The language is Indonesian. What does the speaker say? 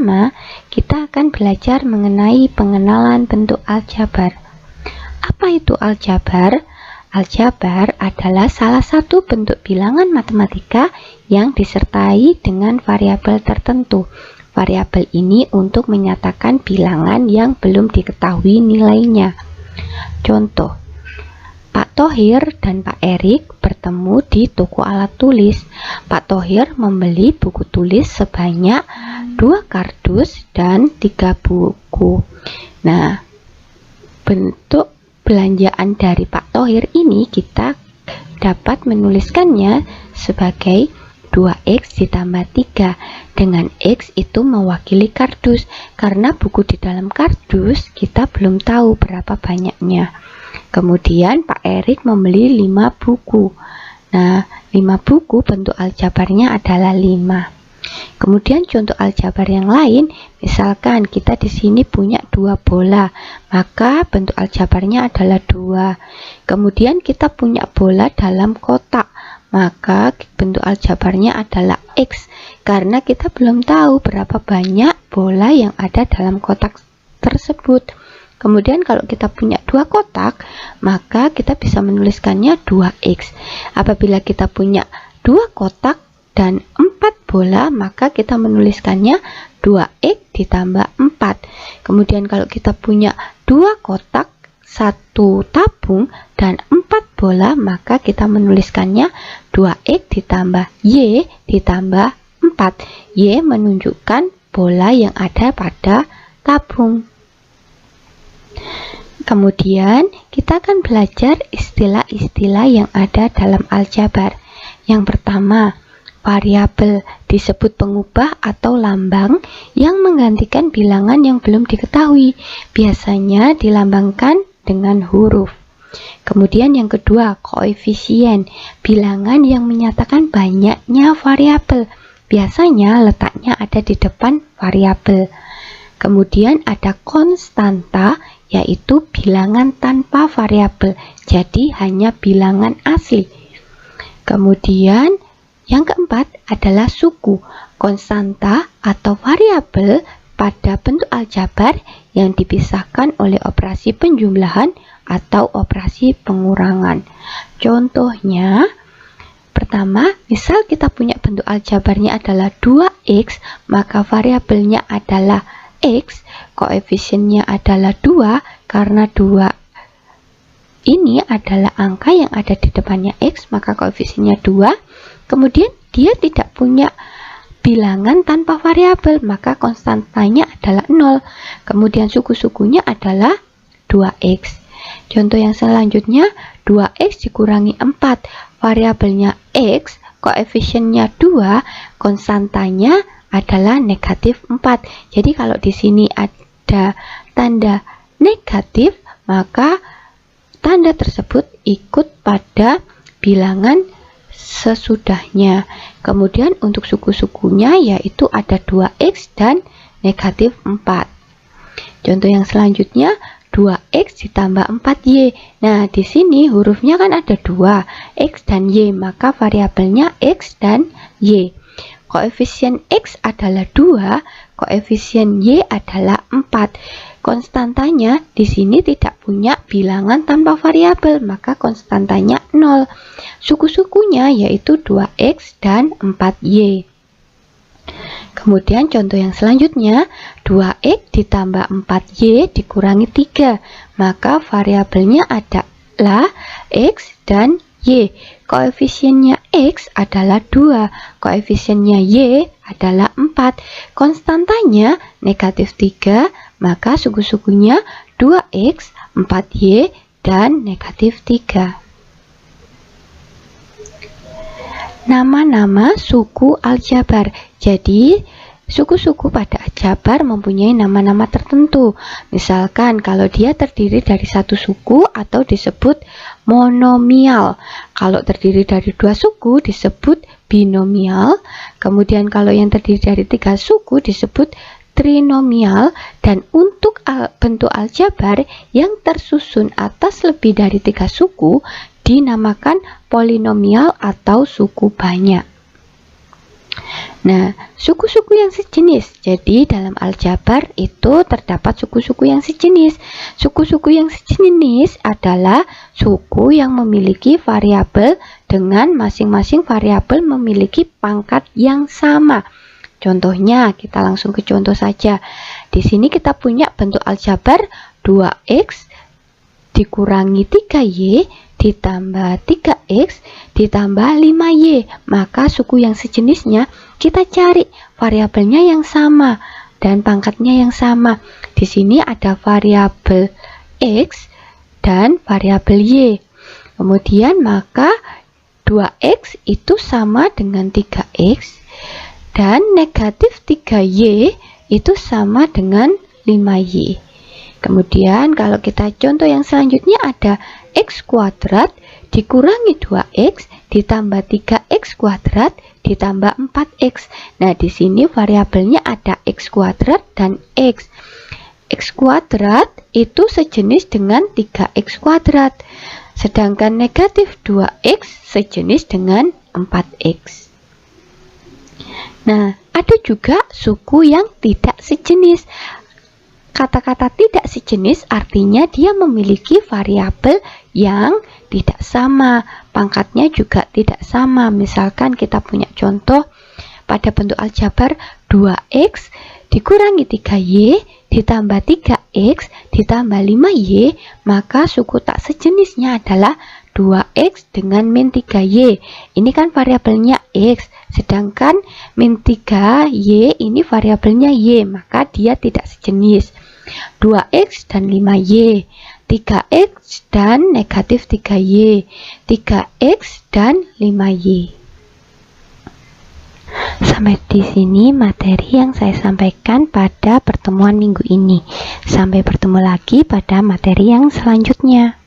pertama, kita akan belajar mengenai pengenalan bentuk aljabar. Apa itu aljabar? Aljabar adalah salah satu bentuk bilangan matematika yang disertai dengan variabel tertentu. Variabel ini untuk menyatakan bilangan yang belum diketahui nilainya. Contoh, Pak Thohir dan Pak Erik bertemu di toko alat tulis. Pak Thohir membeli buku tulis sebanyak 2 kardus dan 3 buku. Nah, bentuk belanjaan dari Pak Thohir ini kita dapat menuliskannya sebagai 2x ditambah 3, dengan x itu mewakili kardus, karena buku di dalam kardus kita belum tahu berapa banyaknya. Kemudian Pak Erik membeli 5 buku. Nah, 5 buku bentuk aljabarnya adalah 5. Kemudian contoh aljabar yang lain, misalkan kita di sini punya 2 bola, maka bentuk aljabarnya adalah 2. Kemudian kita punya bola dalam kotak, maka bentuk aljabarnya adalah X, karena kita belum tahu berapa banyak bola yang ada dalam kotak tersebut. Kemudian kalau kita punya 2 kotak, maka kita bisa menuliskannya 2X. Apabila kita punya 2 kotak dan 4 bola, maka kita menuliskannya 2X ditambah 4. Kemudian kalau kita punya 2 kotak, 1 tabung dan 4 bola, maka kita menuliskannya 2X ditambah Y ditambah 4. Y menunjukkan bola yang ada pada tabung. Kemudian kita akan belajar istilah-istilah yang ada dalam aljabar. Yang pertama, variabel disebut pengubah atau lambang yang menggantikan bilangan yang belum diketahui. Biasanya dilambangkan dengan huruf. Kemudian yang kedua, koefisien, bilangan yang menyatakan banyaknya variabel. Biasanya letaknya ada di depan variabel. Kemudian ada konstanta, yaitu bilangan tanpa variabel, jadi hanya bilangan asli. Kemudian yang keempat adalah suku, konstanta atau variabel pada bentuk aljabar yang dipisahkan oleh operasi penjumlahan atau operasi pengurangan. Contohnya, pertama, misal kita punya bentuk aljabarnya adalah 2x, maka variabelnya adalah x, koefisiennya adalah 2, karena 2 ini adalah angka yang ada di depannya x, maka koefisiennya 2. Kemudian dia tidak punya bilangan tanpa variabel, maka konstantanya adalah 0. Kemudian suku-sukunya adalah 2x. Contoh yang selanjutnya, 2x dikurangi 4, variabelnya x, koefisiennya 2, konstantanya adalah negatif 4. Jadi kalau di sini ada tanda negatif, maka tanda tersebut ikut pada bilangan sesudahnya. Kemudian untuk suku-sukunya yaitu ada 2x dan negatif 4. Contoh yang selanjutnya, 2x ditambah 4y. Nah, di sini hurufnya kan ada 2, x dan y, maka variabelnya x dan y. Koefisien x adalah 2, koefisien y adalah 4. Konstantanya di sini tidak punya bilangan tanpa variabel, maka konstantanya 0. Suku-sukunya yaitu 2x dan 4y. Kemudian contoh yang selanjutnya, 2x ditambah 4y dikurangi 3, maka variabelnya adalah x dan y. Koefisiennya x adalah 2, koefisiennya y adalah 4, konstantanya negatif 3, maka suku-sukunya 2x, 4y, dan negatif 3. Nama-nama suku aljabar. Jadi, suku-suku pada aljabar mempunyai nama-nama tertentu. Misalkan kalau dia terdiri dari satu suku atau disebut monomial. Kalau terdiri dari 2 suku disebut binomial. Kemudian kalau yang terdiri dari 3 suku disebut trinomial. Dan untuk bentuk aljabar yang tersusun atas lebih dari 3 suku dinamakan polinomial atau suku banyak. Nah, suku-suku yang sejenis. Jadi dalam aljabar itu terdapat suku-suku yang sejenis. Suku-suku yang sejenis adalah suku yang memiliki variabel dengan masing-masing variabel memiliki pangkat yang sama. Contohnya, kita langsung ke contoh saja. Di sini kita punya bentuk aljabar 2x dikurangi 3y ditambah 3x ditambah 5y. Maka suku yang sejenisnya kita cari variabelnya yang sama dan pangkatnya yang sama. Di sini ada variabel x dan variabel y. Kemudian maka 2x itu sama dengan 3x dan negatif 3y itu sama dengan 5y. Kemudian kalau kita contoh yang selanjutnya ada x kuadrat dikurangi 2x ditambah 3x kuadrat ditambah 4x. Nah, di sini variabelnya ada x kuadrat dan x. X kuadrat itu sejenis dengan 3x kuadrat. Sedangkan negatif 2x sejenis dengan 4x. Nah, ada juga suku yang tidak sejenis. Kata-kata tidak sejenis artinya dia memiliki variabel yang tidak sama, pangkatnya juga tidak sama. Misalkan kita punya contoh pada bentuk aljabar 2x dikurangi 3y ditambah 3x ditambah 5y, maka suku tak sejenisnya adalah 2x dengan min 3y. Ini kan variabelnya x, sedangkan min 3y ini variabelnya y, maka dia tidak sejenis. 2x dan 5y, 3x dan negatif 3y, 3x dan 5y. Sampai di sini materi yang saya sampaikan pada pertemuan minggu ini. Sampai bertemu lagi pada materi yang selanjutnya.